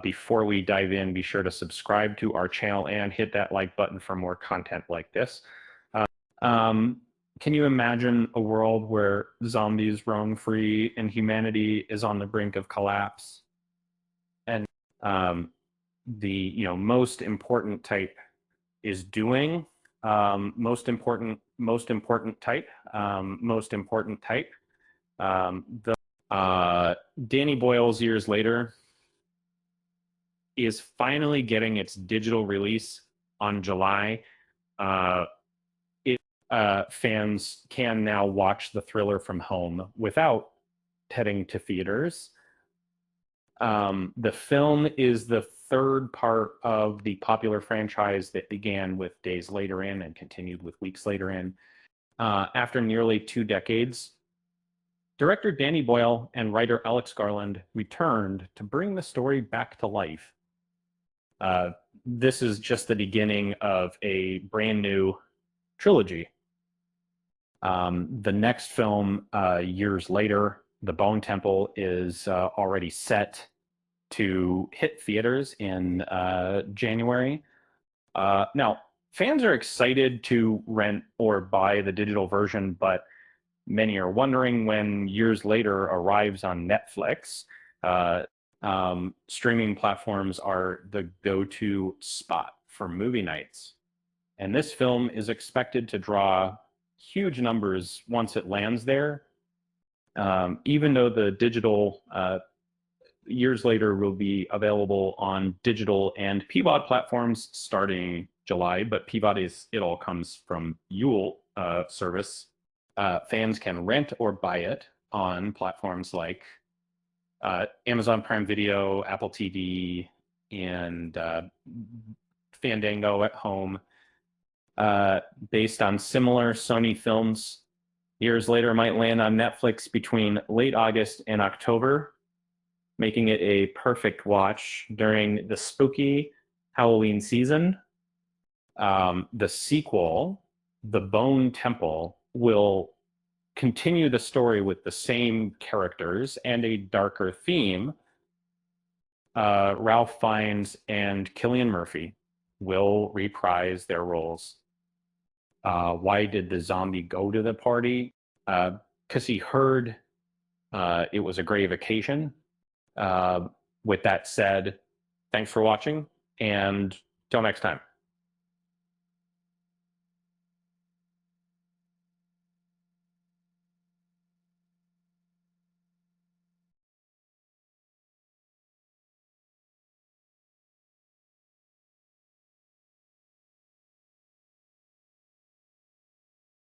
Before we dive in, be sure to subscribe to our channel and hit that like button for more content like this. Um, can you imagine a world where zombies roam free and humanity is on the brink of collapse? And um, the most important type is doing most important type most important type. The Danny Boyle's Years Later is finally getting its digital release on July. Uh, Fans can now watch the thriller from home without heading to theaters. The film is the third part of the popular franchise that began with Days Later In and continued with Weeks Later In. After nearly 2 decades, director Danny Boyle and writer Alex Garland returned to bring the story back to life. This is just the beginning of a brand new trilogy. The next film, years later, The Bone Temple, is already set to hit theaters in January. Now, fans are excited to rent or buy the digital version, but many are wondering when Years Later arrives on Netflix. Streaming platforms are the go-to spot for movie nights. And this film is expected to draw huge numbers once it lands there. Even though the digital Years Later will be available on digital and PVOD platforms starting July, but PVOD it all comes from Yule service. Fans can rent or buy it on platforms like Amazon Prime Video, Apple TV, and Fandango at home. Based on similar Sony films, Years Later might land on Netflix between late August and October, making it a perfect watch during the spooky Halloween season. The sequel, The Bone Temple, will continue the story with the same characters and a darker theme. Ralph Fiennes and Cillian Murphy will reprise their roles. Why did the zombie go to the party? Because he heard it was a grave occasion. With that said, thanks for watching, and till next time.